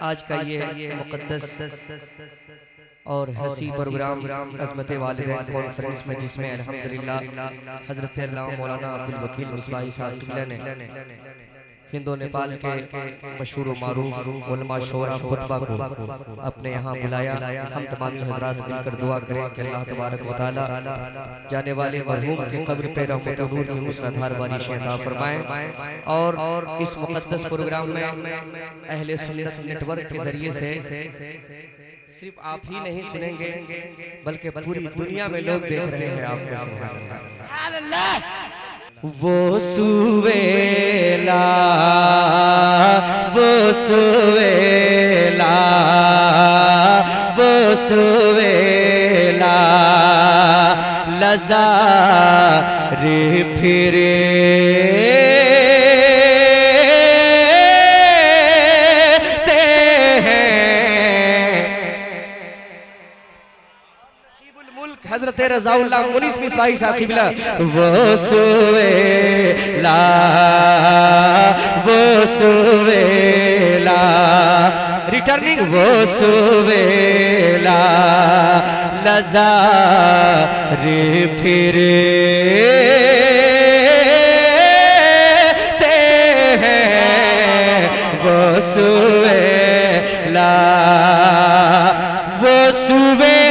आज का ये मुक़द्दस और हसी प्रोग्राम अज़मत वालिदैन कॉन्फ्रेंस में, जिसमें अल्हम्दुलिल्लाह हज़रत अल्लामा मौलाना अब्दुल वकील मिसबाही साहब क़िबला ने हिंदो नेपाल के मशहूर व मारूफ उलमा शोरा खुतबा को अपने यहाँ बुलाया। हम तमामी हजरात मिलकर दुआ करें कि अल्लाह तबारक व तआला जाने वाले मरहूम के कब्र पे रहमत व नूर की मूसलाधार बारिशें अता फरमाएं। और इस मुक़द्दस प्रोग्राम में अहले सुन्नत नेटवर्क के जरिए से सिर्फ आप ही नहीं सुनेंगे बल्कि पूरी दुनिया में लोग देख रहे हैं आपको। सुभान अल्लाह। वो सुवेला, वो सुवेला, वो सुवेला लज़ारे फिरे हजरत रज़ाउल्लाह मुनीस मिसबाही साहब क़िबला। वो सुवेला, वो सुवेला रिटर्निंग, वो सुवेला लज़ारे फिरे ते हैं। वो सुवेला, वो सुवेला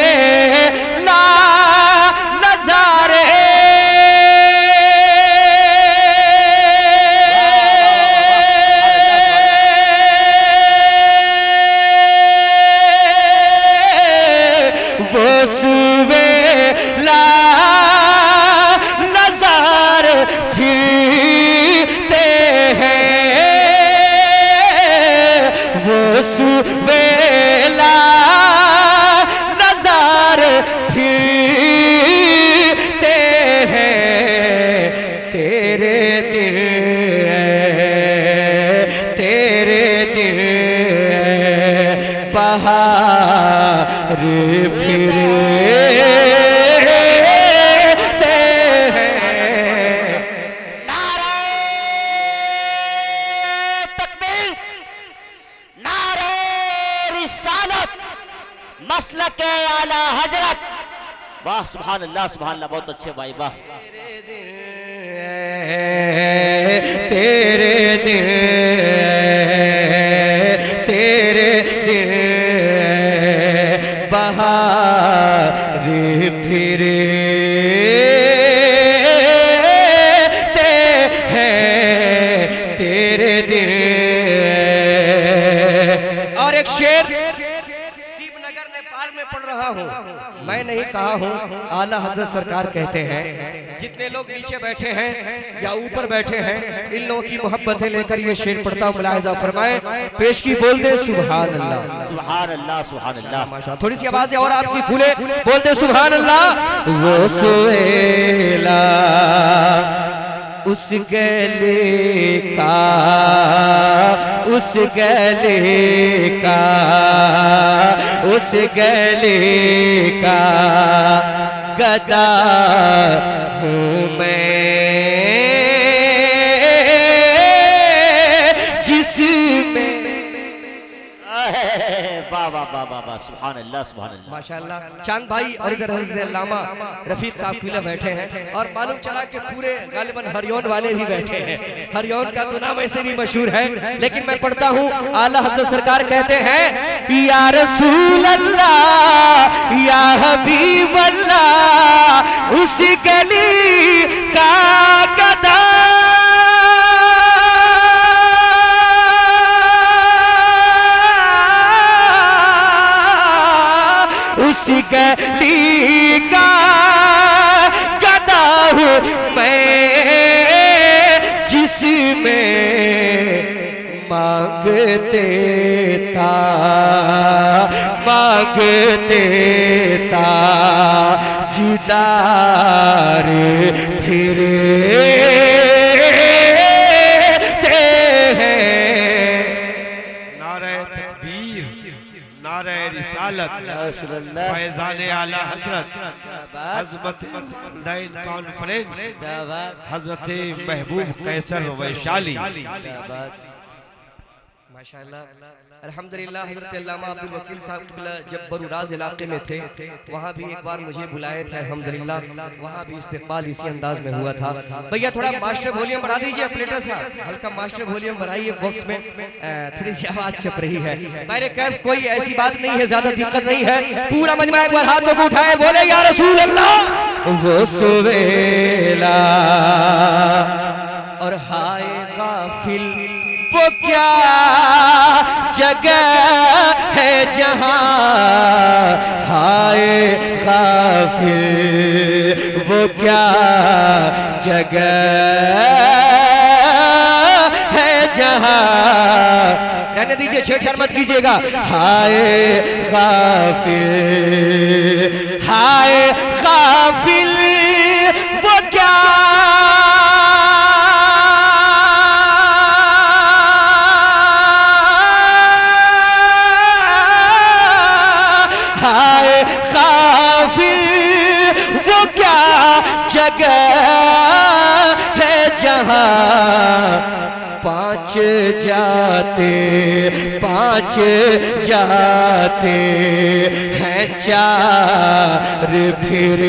सुवेला नज़ारे फिरते हैं। वो सुवेला नज़ारे फिरते हैं। तेरे दिल, तेरे दिल बहार फिरे मसलक आला हजरत। वाह सुभान अल्लाह, सुभान अल्लाह, बहुत अच्छे भाई, वाह। तेरे दिल, तेरे दिल बहार फिरे ते हैं। तेरे दिल। और एक शेर में पढ़ रहा हूँ, मैं नहीं कहा हूँ, आला हजरत सरकार कहते हैं जितने लोग नीचे बैठे हैं या ऊपर बैठे हैं इन लोगों की मोहब्बतें लेकर ये शेर पढ़ता हूँ, मुलाहिजा फरमाए। पेश की बोल दे सुभान अल्लाह, सुभान अल्लाह, सुभान अल्लाह। माशा, थोड़ी सी आवाज़ और आपकी खुले, बोल दे सुभान अल्लाह। वो सुवेला उस गले का, उस गले का, उस गले का गदा हूँ मैं, जिसमें बाबा सुभान अल्लाह, सुभान अल्लाह, माशाअल्लाह। चांद भाई और इधर हज़रत अल्लामा रफीक साहब क़िबला बैठे हैं और मालूम चला कि पूरे गालिबन हरियौन वाले भी बैठे हैं। हरियौन का तो नाम ऐसे भी मशहूर है, लेकिन मैं पढ़ता हूँ। आला हज़रत सरकार कहते हैं या रसूल अल्लाह या हबीब अल्लाह उस गली का गदा उस गली का गदा हूँ मैं, जिसमें मांगते था, मांगते था दीदार फिरे ते हैं। नारे तकबीर, नारे रिसालत, फैज़ान आला हजरत अज़मत वालिदैन कॉन्फ्रेंस हजरत महबूब कैसर वैशाली। माशाअल्लाह अल्हम्दुलिल्लाह। हज़रत अल्लामा अब्दुल वकील साहब क़िबला जब बरूराज इलाके में थे वहाँ भी एक बार मुझे बुलाए थे अल्हम्दुलिल्लाह, वहाँ भी इस्तिक़बाल इसी अंदाज में हुआ था। भैया थोड़ा मास्टर वॉल्यूम बढ़ा दीजिए, ऑपरेटर साहब हल्का मास्टर वॉल्यूम बढ़ाइए, बॉक्स में थोड़ी सी आवाज़ छप रही है। मेरे कैफ कोई ऐसी बात नहीं है, ज़्यादा दिक्कत नहीं है। पूरा मजमा एक बार हाथों को उठाए, बोले या रसूल अल्लाह। वो सुवेला और हाय गाफिल वो क्या जगह है जहां, हाय गाफिल वो क्या जगह है जहां। रहने दीजिए, छेड़छाड़ मत कीजिएगा। हाय गाफिल, हाय गाफिल वो क्या पांच जाते हैं चार फिर पांच जाते हैं चार फिर।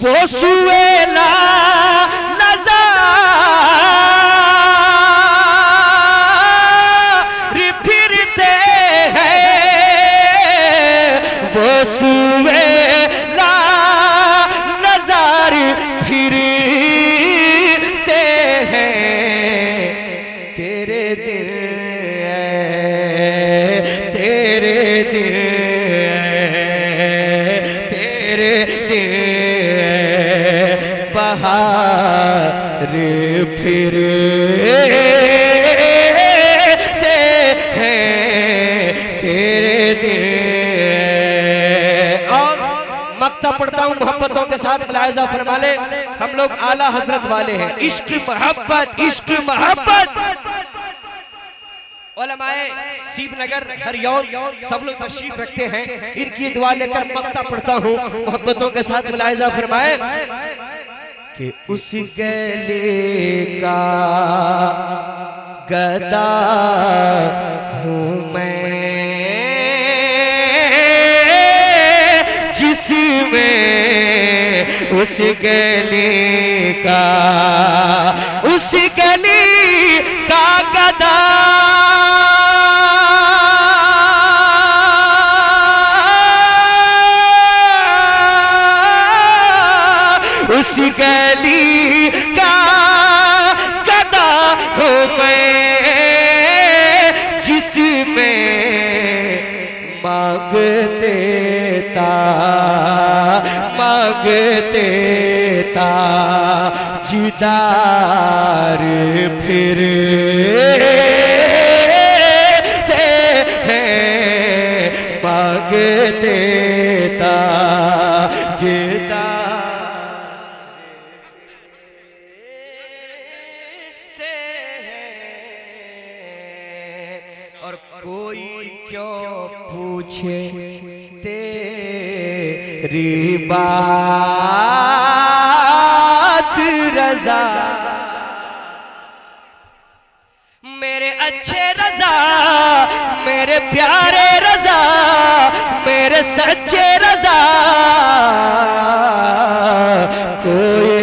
वो सुवेला सुवेला नज़ार फिरते हैं, तेरे दिल तेरे दिल तेरे दिल बहार फिरते हैं, तेरे दिल। मक्ता पढ़ता हूँ मोहब्बतों के साथ, मुलाहिज़ा फरमा ले, हम लोग आला हजरत वाले हैं। इश्क मोहब्बत, इश्क मोहब्बत। उलमाए सीबनगर हरियाण सब लोग तशरीफ रखते हैं, इनकी दुआ लेकर मक्ता पढ़ता हूँ मोहब्बतों के साथ, मुलाहिज़ा फरमाए कि उस गले का गदा हूँ मैं उस गली का, उस गली का गदा उस गली का गदा हो मैं जिसमें मांगते जिदार फिरते हैं, मांगते जिदार। और कोई क्यों पूछे तेरी बात रज़ा, मेरे अच्छे रज़ा, मेरे प्यारे रज़ा, मेरे सच्चे रज़ा, कोई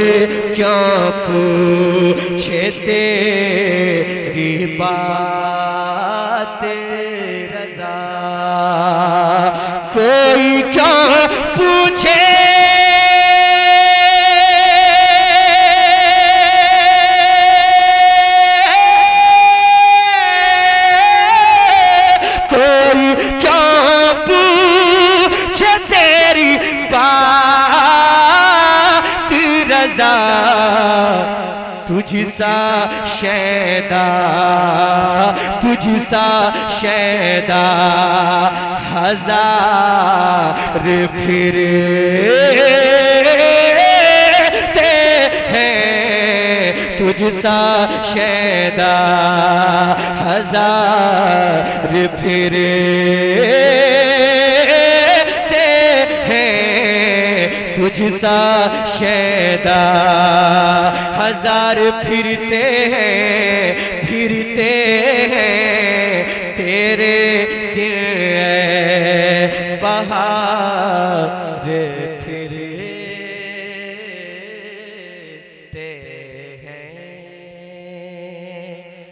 क्यों पूछे तेरी बात रज़ा, कोई क्यों पूछे तुझसा शैदा, तुझसा शैदा हजार फिरते हैं, तुझ तुझसा शैदा हजार फिरे तुझसा शैदा हजार फिरते हैं तेरे दिल बहार फिरते हैं।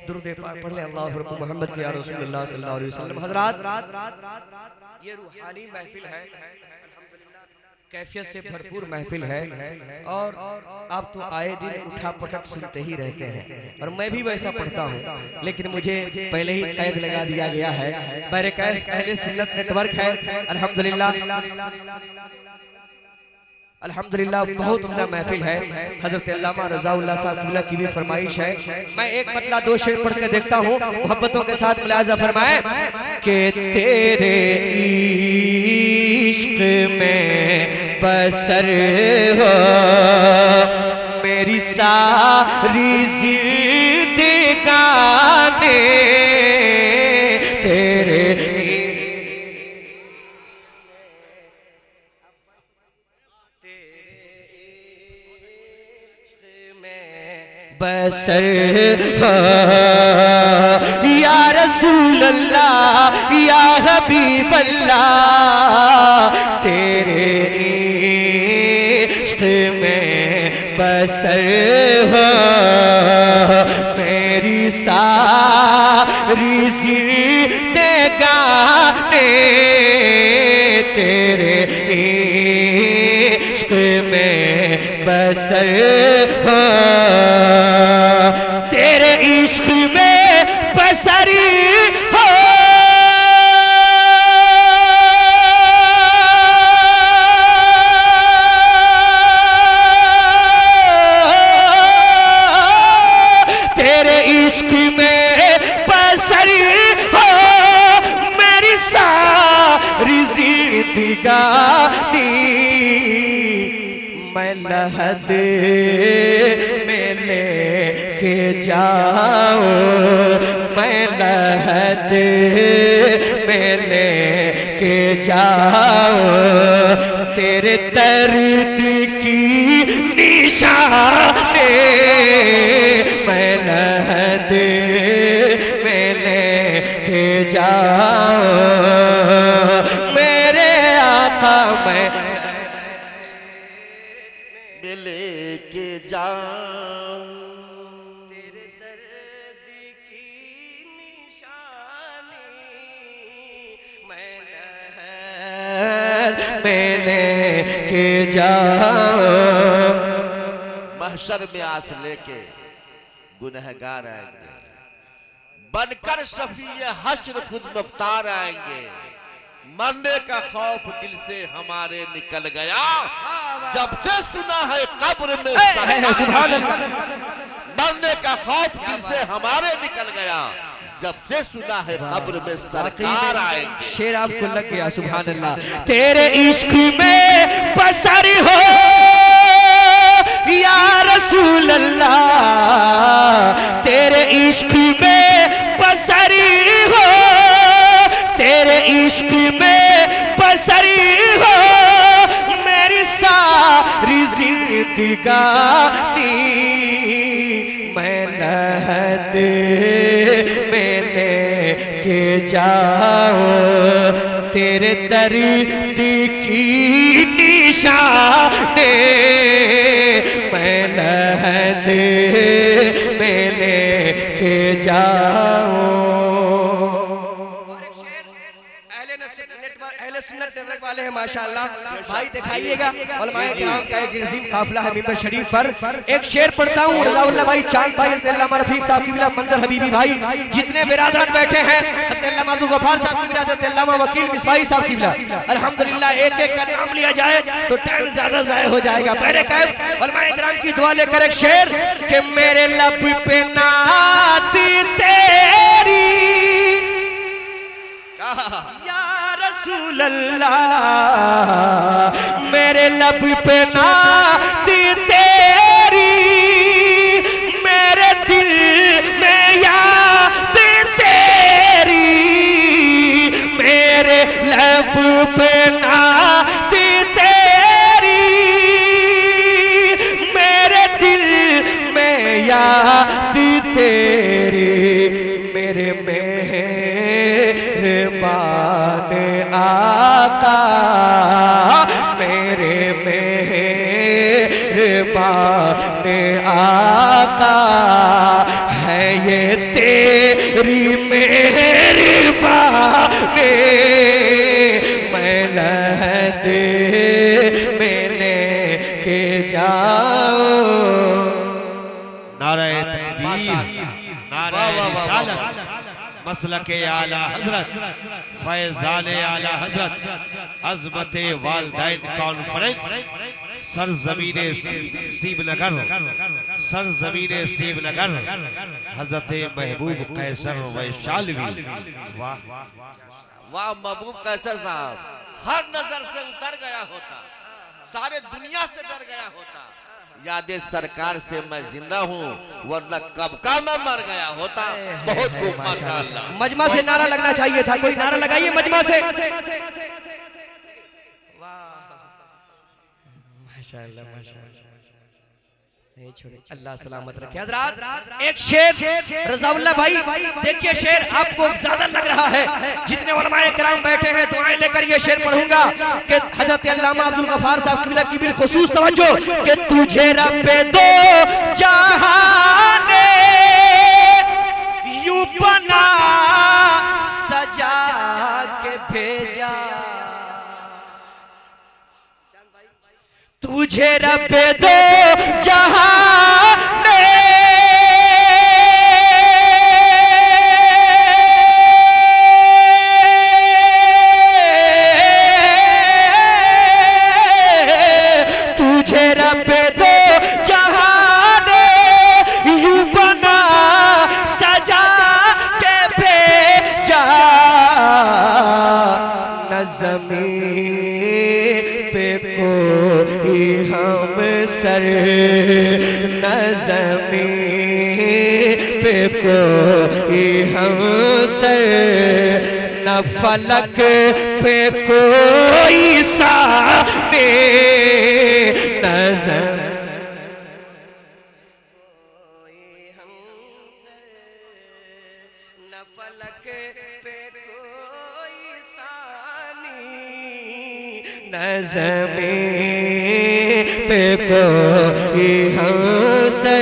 दुरूद पाक पढ़ ले अल्लाह रब्बु मोहम्मद की या रसूलुल्लाह सल्लल्लाहु अलैहि वसल्लम। हज़रात ये रूहानी महफिल है, कैफियत से भरपूर महफिल है और आप तो आए दिन उठा पटक सुनते ही रहते हैं और मैं भी वैसा पढ़ता हूँ, लेकिन मुझे पहले ही कैद लगा दिया गया है। मेरे कैफ अहले सुन्नत नेटवर्क है अल्हम्दुलिल्लाह बहुत उम्दा महफिल है। हजरत अल्लामा रज़ाउल्लाह साहब क़िबला की भी फरमाइश है। मैं एक मतला दो शेर पढ़ के देखता हूँ, मोहब्बतों के साथ मुलाज़ा फरमाए कि तेरे इश्क में बसर हो मेरी सारी ज़िंदगानी, तेरे बसर हो या रसूल अल्लाह या हबीब अल्लाह, तेरे इश्क में बसर हो मेरी सारी ज़िंदगानी, तेरे इश्क में बसर हो तेरे इश्क में बसर हो तेरे इश्क में बसर हो मेरी सारी ज़िंदगानी, मैं लहद में लेके जाऊं, मैं लहद में लेके जाऊं तेरे दर्द की निशानी, मैं लहद में लेके जाऊं मेरे आका, मैं लेके जाऊं तेरे दर्द की निशानी, मैं लेके जाऊं। महशर में आस लेके गुनहगार आएंगे, बनकर शफीए हश्र खुद मुख्तार आएंगे, मरने का खौफ दिल से हमारे निकल गया जब से सुना है कब्र में सरकार, मरने का खौफ दिल से हमारे निकल गया जब से सुना है कब्र में सरकार आएंगे। शेर आपको लग गया, सुभान अल्लाह। तेरे इश्क में बसर हो या रसूल अल्लाह, तेरे इश्क में बसर हो, तेरे इश्क में बसर हो मेरी सारी ज़िंदगानी, मैं लहद में लेके जाऊं तेरे दर्द की निशानी, मैं लहद में लेके जाऊं। अहले सुन्नत नेटवर्क वाले हैं माशाअल्लाह, भाई दिखाइएगा। उलमाए किराम का एक अजीम काफिला है मिंबर शरीफ पर। एक शेर पढ़ता हूँ, रज़ाउल्लाह भाई चांद भाई, अल्लामा रफीक साहब की बिला, मंजर हबीबी भाई, जितने बिरादरान बैठे हैं, अल्लामा अब्दुल गफ्फार साहब की बिला, अल्लामा वकील मिसबाही साहब की बिला, अल्हम्दुलिल्लाह एक एक का नाम लिया जाए तो टाइम ज्यादा जाया हो जाएगा। पहले कैफ उलमाए किराम की दुआ लेकर एक शेर कि मेरे लब पे नात तेरी या रसूल अल्लाह, मेरे लब पे नात तेरी, मेरे मेहरबान आका, मेरे मेहरबान आका, है ये तेरी मेहरबानी, मैं लहद मैंने के जाऊं। नारे तकबीर, नारे रिसालत, मसलके आला हजरत, फैजाने आला हजरत, अजमत वालदैन कॉन्फ्रेंस, सरजमीने सीबनगर, सरजमीने सीबनगर, हजरत महबूब कैसर वैशालवी। वाह वाह महबूब कैसर साहब, हर नजर से उतर गया होता, सारे दुनिया से डर गया होता। यादें सरकार से मैं जिंदा हूँ, वरना कब का मैं मर गया होता। बहुत खूब माशाअल्लाह। मजमा से नारा लगना चाहिए था, कोई नारा लगाइए मजमा से। माशाअल्लाह माशाअल्लाह, नहीं छोड़े, अल्लाह सलामत रखे। हजरात एक शेर रज़ाउल्लाह भाई, देखिए शेर आपको ज्यादा लग रहा है, जितने उलमाए किराम बैठे हैं दुआएं लेकर ये शेर पढ़ूंगा कि हजरत अल्लामा अब्दुल गफ्फार साहब की बिल खुसूस तवज्जो कि तुझे रब्बे दो जहां ने यूं बना सजा के भेजा, तुझे रब्बे दो जहां ने तुझे रब्बे दो जहां ने यूं बना सजा के भेजा, न ज़मीन पे कोई हम सर, न ज़मीन पे कोई हम सर, न फलक पे कोई साने, न कोई हम सर, न फलक पे कोई सानी, न ज़मीन पे कोई हमसे।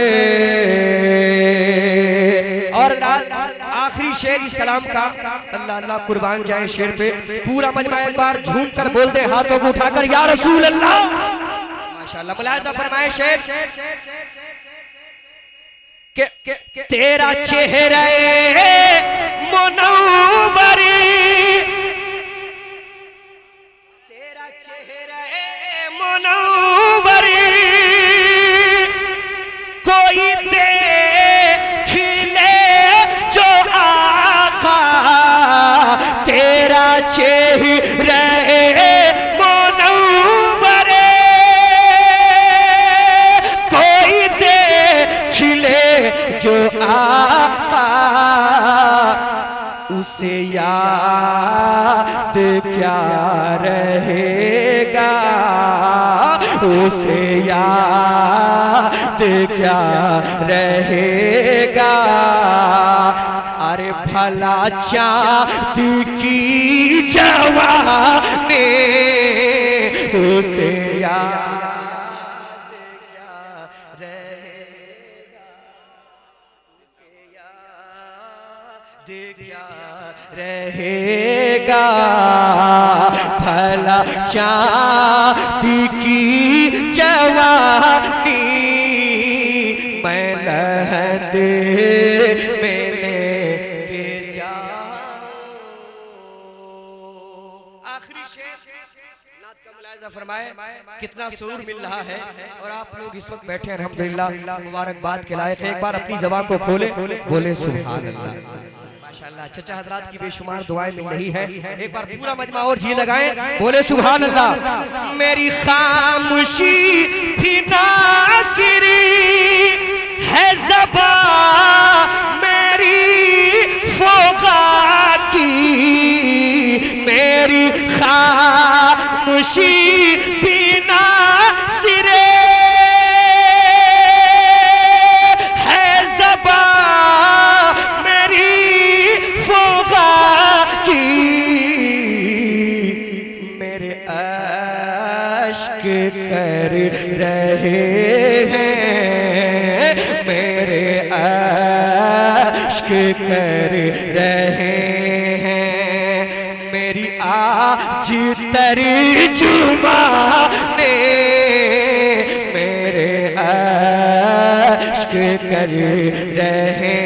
और आखिरी शेर इस कलाम का, अल्लाह अल्लाह कुर्बान जाए शेर पे। पूरा मजमा एक बार झूम कर बोल दे हाथों को उठाकर या रसूल अल्लाह। माशाअल्लाह, मुलाहिज़ा फरमाए शेर के तेरा चेहरा मुनव्वरी, तेरा चेहरा मुनव्वरी, कोई देख ले जो आका, तेरा चेहरा मुनव्वरी, कोई देख ले जो आका, उसे याद क्या रहेगा, उसे याद क्या रहेगा। अरे भला चाँद की जवानी, उसे याद क्या रहेगा, उसे याद क्या रहेगा। भला चाँद की जवानी, मैं लहद मैंने के जाऊं। आखिरी शेर नात का मुलाहिज़ा फरमाए, कितना सुरूर मिल रहा है। और आप लोग इस वक्त बैठे हैं अल्हम्दुलिल्लाह, मुबारकबाद के लायक है। एक बार अपनी ज़बान को खोले, बोले सुभान अल्लाह। माशाअल्लाह, चचा हजरात की बेशुमार दुआएं मिल रही है। एक बार पूरा मजमा और जी लगाएं, बोले सुभान अल्लाह। मेरी खामोशी भी नासिरी है ज़बां मेरी फ़ोगा की, मेरी खामोशी भी नासिरी है ज़बां मेरी फ़ोगा कर रहे हैं मेरी आज तर्जुमा ने मेरे अश्क कर रहे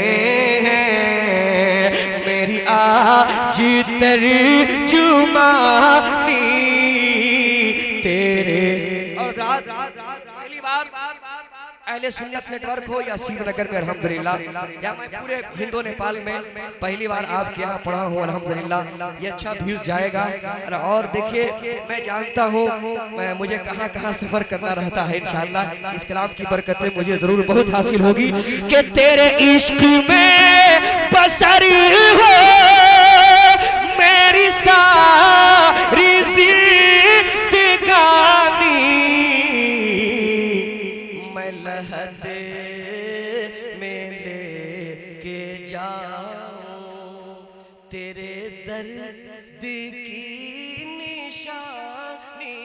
हैं मेरी आज तर्जुमानी तेरे। और रात पहली बार अहले सुन्नत नेटवर्क हो या शिवनगर में अल्हम्दुलिल्लाह, या मैं पूरे हिंदो नेपाल में पहली बार आपके यहाँ पढ़ा हूँ अल्हम्दुलिल्लाह, ये अच्छा व्यूज जाएगा। और देखिए मैं जानता हूँ मुझे कहाँ कहाँ सफर करना रहता है, इंशाअल्लाह इस कलाम की बरकतें मुझे जरूर बहुत हासिल होगी कि तेरे इश्क में बसर हो मेरी सारी जिंदगानी, मैं लहदे में लेके जाऊं तेरे दर्द की निशानी,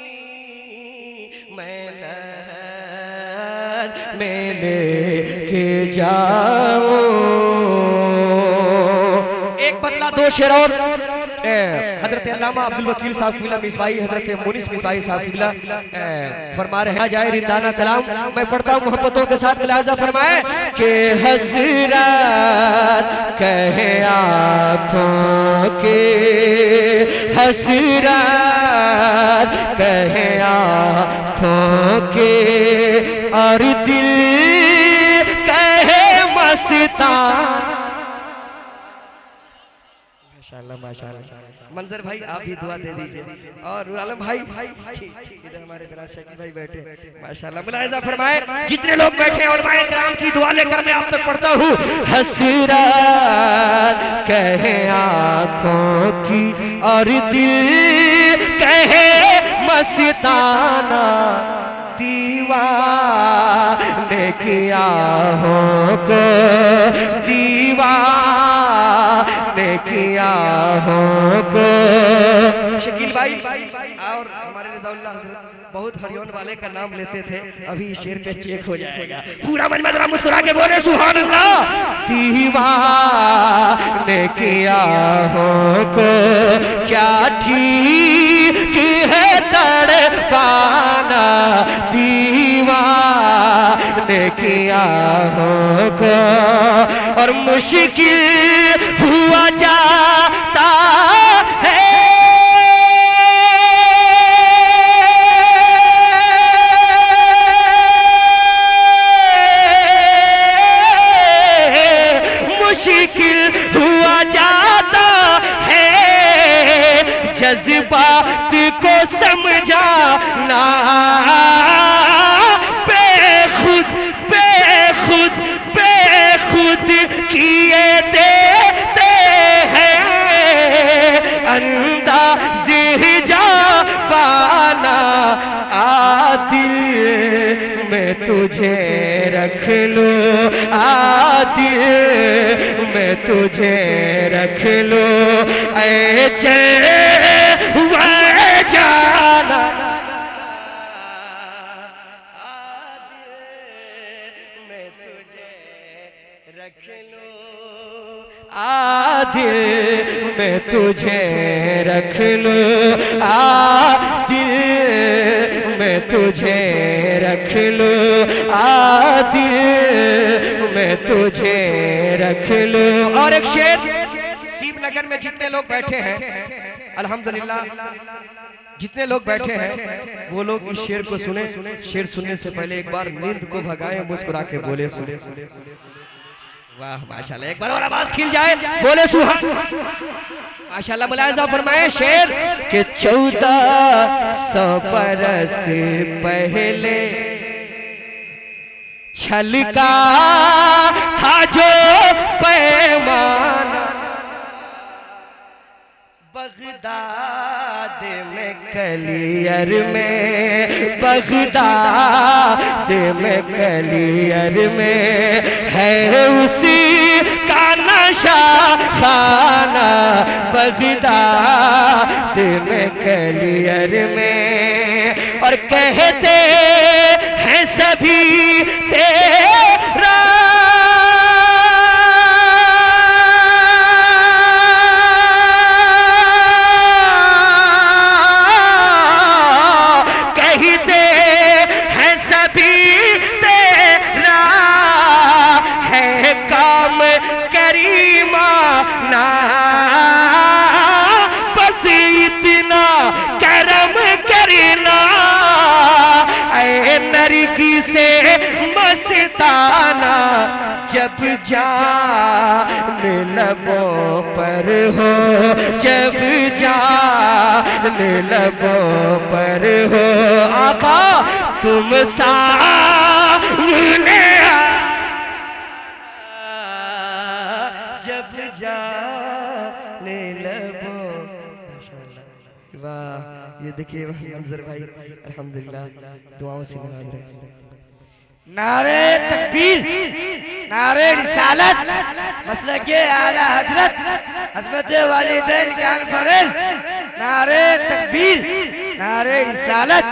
मैं लहद में लेके जाऊं। एक बदला दो शेर और हजरत अल्लामा अब्दुल वकील साहब किबला मिसबाही, हजरत मुनिस मिसबाही साहब किबला फरमा रहे हैं जाए रिंदाना कलाम। मैं पढ़ता हूँ मोहब्बतों के साथ, मुलाजा फरमाए कि हसरत कहे आँखों के, हसरत कहे आँखों के, और दिल कहे मस्ताना। माशाल्लाह माशाल्लाह। मंजर भाई आप भी दुआ दे दीजिए, और नूर आलम भाई इधर हमारे फिराज शकील भाई बैठे माशाल्लाह। मुलाहिजा फरमाए जितने लोग बैठे और उलमाए किराम की दुआ लेकर मैं आप तक पढ़ता हूँ। हसरत कहे आँखों की और दिल कहे मस्ताना, दीवाने किया हो को दीवाने किया हो को। शकील भाई और हमारे रज़ाउल्लाह हज़रत बहुत हरियोन वाले का नाम लेते थे, अभी शेर पे चेक हो जाएगा। पूरा मन में जरा मुस्कुरा के बोले सुभान अल्लाह। दीवाने किया हो को क्या ठीक है तड़पाना, दीवाने किया हो को और मुश्किल हुआ जाता है मुश्किल हुआ जाता है जज्बात को समझाना, बेखुद बेखुद बेखुद किए देते हैं अंदाज़ जा पाना। आ दिल में तुझे रख लो, आ दिल में तुझे रख लो, ऐ चले वह जाना। आ दिल में तुझे रख लो, आ दिल में तुझे रख लो, आ दिल में तुझे रख लो, आ दिल में तुझे रख लो। और एक शेर, शिवनगर में जितने लोग बैठे हैं अल्हम्दुलिल्लाह, जितने लोग बैठे हैं वो लोग इस शेर को सुने। शेर सुनने से पहले एक बार नींद को भगाए, मुस्कुरा के बोले सुने। वाह माशाल्लाह, एक बार और आवाज खिल जाए, बोले सुभान माशाल्लाह। मुलाहिजा फरमाए शेर के 1400 बरस पहले छलका था जो पैमाना, बगदाद में कलियर में, बगदाद में कलियर में है उसी का नशा खाना, बगदाद में कलियर में। और कहते हैं सभी तेरा जब जान लबों पर हो, जब जान लबों पर हो, आका तुम सामने जब जान लबों। माशाअल्लाह, वाह, ये देखिए मंजर भाई अल्हम्दुलिल्लाह दुआओं से नवाज रहे। नारे तकबीर, नारे रिसालत, मसलके आला हजरत हज़रत वालिदैन कॉन्फ्रेंस, नारे तकबीर, नारे रिसालत।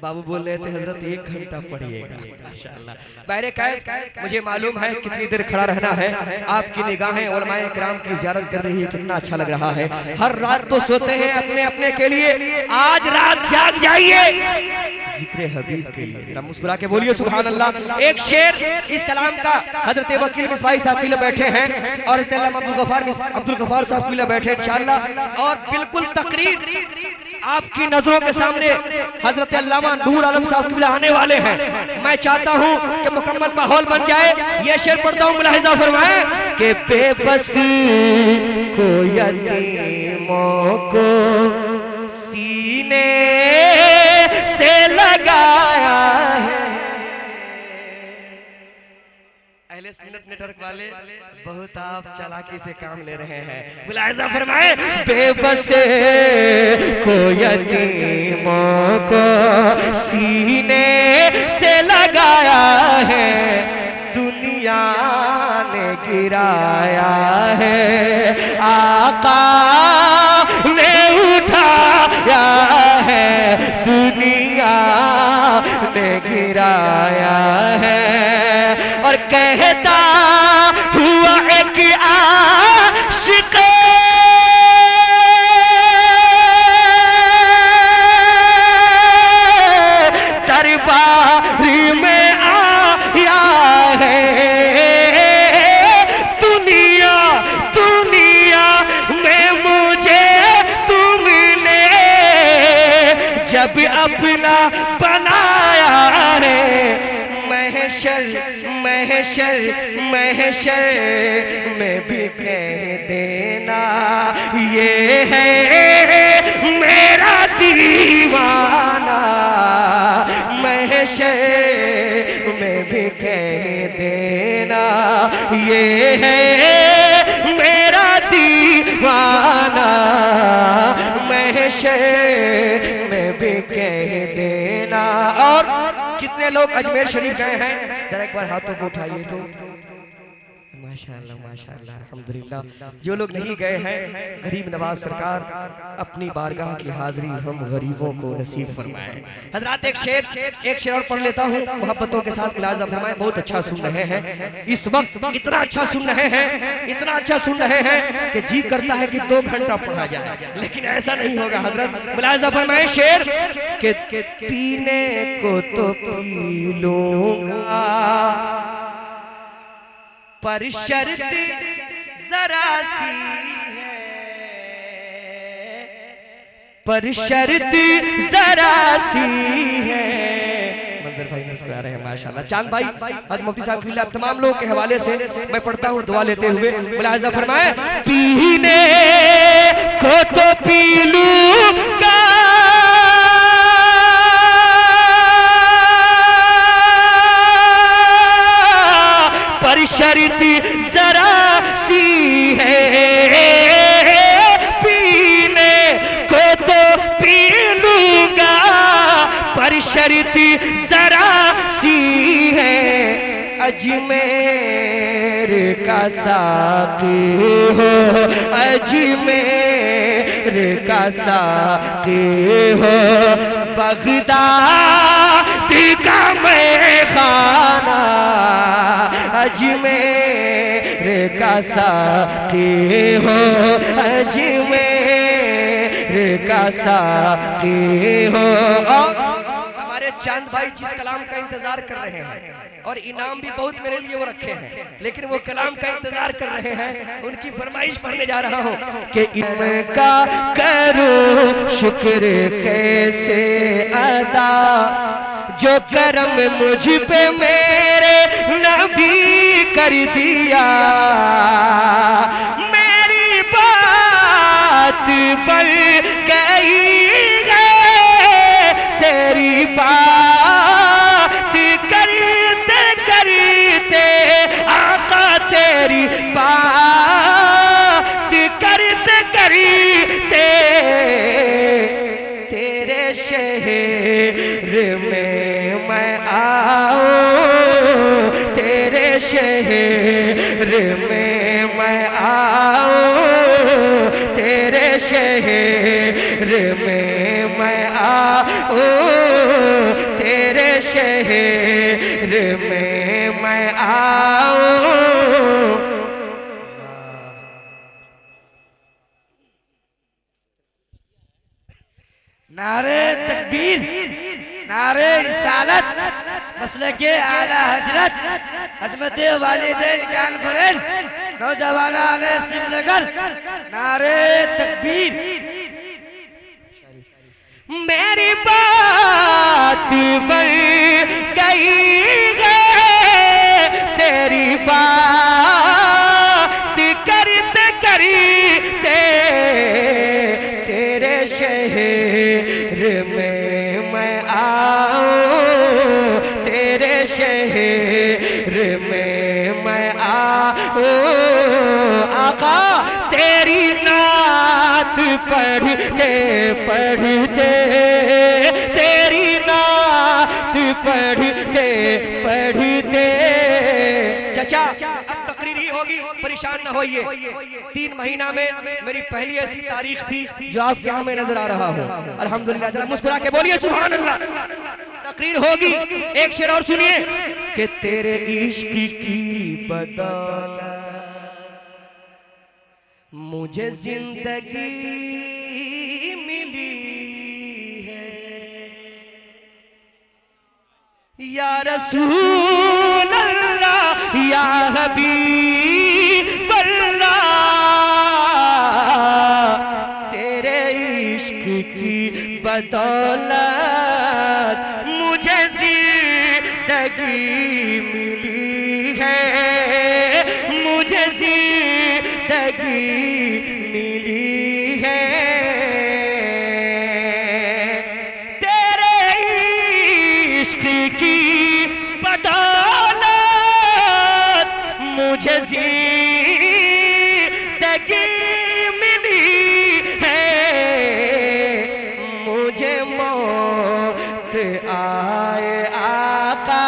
बाबू बोल रहे थे हजरत 1 घंटा पढ़िएगा। माशाअल्लाह, बाहरे कैफ मुझे मालूम है कितनी देर खड़ा रहना है। आपकी निगाहें उलमाए किराम की ज़ियारत कर रही है, कितना अच्छा लग रहा है। हर रात तो सोते हैं अपने अपने के लिए, आज रात जाग जाइए जिक्र हबीब के लिए। जरा मुस्कुरा के बोलिए सुभान अल्लाह। एक शेर इस कलाम का हजरत वकील मिसबाही साहब पीले बैठे हैं और अब्दुल गफार साहब पीले बैठे इंशाअल्लाह। और बिल्कुल तकरीर आपकी नजरों के सामने हजरत अल्लामा नूर आलम साहब आने वाले हैं। मैं चाहता हूं कि मुकम्मल माहौल बन जाए। ये शेर पढ़ता हूं, मुलाहिजा फरमाएं कि बेबस को यतीमों को सीने से लगाया है। अहले सुन्नत नेटवर्क वाले बहुत आप चालाकी से काम ले रहे हैं। मुलाहिजा फरमाए बेबस को यतीमों को सीने से लगाया है, दुनिया ने गिराया है, आका ने उठाया है, दुनिया ने गिराया है। और कहता हुआ एक आशिक दरबारी में आया है, दुनिया दुनिया में मुझे तुमने जब अपना बनाया है, महशर महशर महशर में भी कह देना ये है मेरा दीवाना, महशर में भी कह देना ये है मेरा दीवाना, महशर में भी कह देना। और कितने लोग अजमेर शरीफ गए हैं, जरा एक बार हाथों को उठाइए तो। माशाअल्लाह माशाअल्लाह अल्हम्दुलिल्लाह। जो लोग नहीं गए हैं, गरीब नवाज सरकार अपनी बारगाह की हाजिरी हम गरीबों को नसीब फरमाए। हजरात एक शेर और पढ़ लेता हूँ, मोहब्बतों के साथ मुलाहिजा फरमाए। बहुत अच्छा सुन रहे हैं इस वक्त, इतना अच्छा सुन रहे हैं, इतना अच्छा सुन रहे हैं कि जी करता है कि 2 घंटा पढ़ा जाए, लेकिन ऐसा नहीं होगा। हजरत मुलाहिजा फरमाए शेर के पीने को तो पी लूंगा पर शर्त जरा सी है, पर शर्त जरा सी है। मंजर भाई मुस्कुरा रहे हैं माशाल्लाह। चांद भाई आज मुफ्ती साहब के तमाम लोगों के हवाले से मैं पढ़ता हूँ दुआ लेते हुए। मुलाहिजा फरमाए पीने को तो पी लूंगा पर शर्त जरा सी है, पीने को तो पी लूंगा पर शर्त जरा सी है। अजमेर का साकी हो, अजमेर का साकी हो, बगदाद का मैं खाना, अजमेर का साकी हो, अजमेर का साकी हो। हमारे चांद भाई जिस कलाम का इंतजार कर रहे हैं और इनाम भी बहुत मेरे लिए वो रखे हैं, लेकिन वो कलाम का इंतजार कर रहे हैं, उनकी फरमाइश पढ़ने जा रहा हूँ कि इनका करूं शुक्र कैसे अदा, जो करम मुझ पे मेरे नबी कर दिया, मेरी बात पर गई है, तेरी बात करते करते आका, तेरी बात करते करते तेरे शहर में मैं आऊं, तेरे शहर में मैं आऊं, तेरे शहर में मैं आऊं, तेरे शहर में मैं आऊं। नारे तकबीर, नारे रिसालत, मसलके आला हजरत, अजमत वालिदैन कॉन्फ्रेंस, नौजवानाने सिमनगर, नारे तकबीर। मेरी बात बन गई है, तेरी बात करते करते तेरे शहर में मैं आऊं, तेरे शहर में मैं आऊं। आका तेरी नात पढ़ते पढ़ते, तेरी नात पढ़ते पढ़ते। चाचा अब तकरीर ही होगी, परेशान न होइए। 3 महीना में मेरी पहली ऐसी तारीख थी जो आपके यहाँ में नजर आ रहा हूँ। अल्हम्दुलिल्लाह, जरा मुस्कुरा के बोलिए सुभान अल्लाह। तकरीर होगी, एक शेर और सुनिए कि तेरे इश्क की बदौलत मुझे जिंदगी मिली है, या रसूल अल्लाह या हबीब अल्लाह, तेरे इश्क की बदौलत मुझे जिंदगी मिली है, मुझे जिंदगी मिली है। तेरे इश्क की बदौलत मुझे जिंदगी मिली है, मुझे मौत आए आका,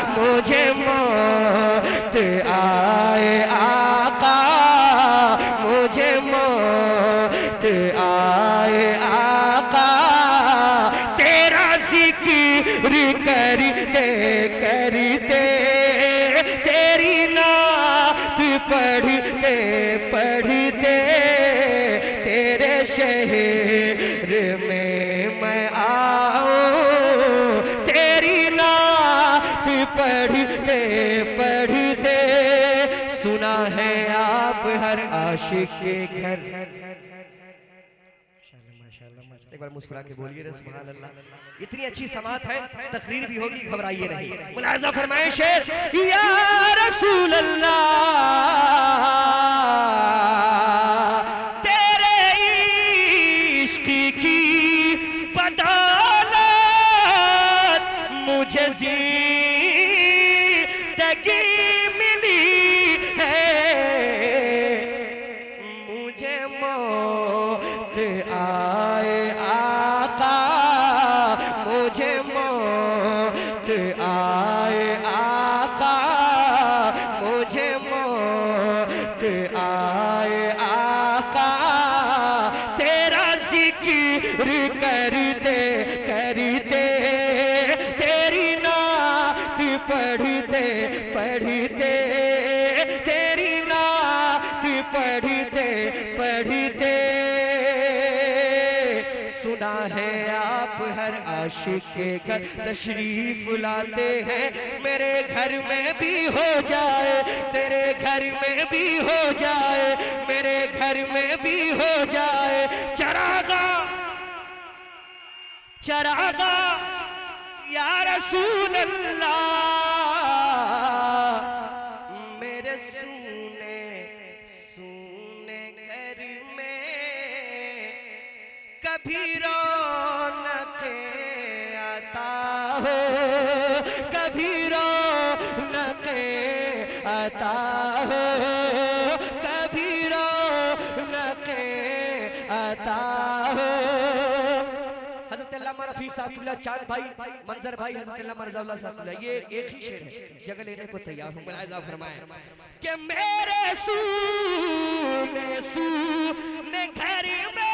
मुझे मौत आए आका, मुझे मौत आए आका, तेरा जिक्र करते करते, तेरी नात पढ़ते पढ़ते तेरे शहर में मैं आऊं, तेरी नात पढ़ते पढ़ते। सुना है आप हर आशिक के घर, एक बार मुस्कुरा के बोलिए रे सुभान अल्लाह। इतनी अच्छी समात है, तकरीर भी होगी, घबराइए नहीं। मुलाजा फरमाए शेर, या रसूल अल्लाह तेरे इश्क की बदौलत मुझे जिंदगी मिली है, मुझे मौत आए आका, मुझे मौत आए आका, मुझे मौत आए आका, तेरा जिक्र करते करते, तेरी नात पढ़ते पढ़ते, तेरी नात पढ़ते पढ़ते। सुना है आप हर आशिक के घर तशरीफ लाते हैं, मेरे घर में भी हो जाए, तेरे घर में भी हो जाए, मेरे घर में भी हो जाए चरागा चरागा, या रसूल अल्लाह कभी रौनक आता हो, कभी रौनक आता हो, कभी रौनक आता हो। हज़रत अल्लामा रफीक साहब किबला, चांद भाई, मंजर भाई, हज़रत अल्लामा रज़ाउल्लाह साहब किबला, ये एक ही शेर है, जगह लेने को तैयार हूँ। मुलाहिज़ा फरमाएं कि मेरे सूने घर में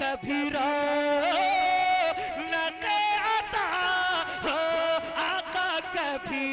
कभी रौनक आता हो, आका कभी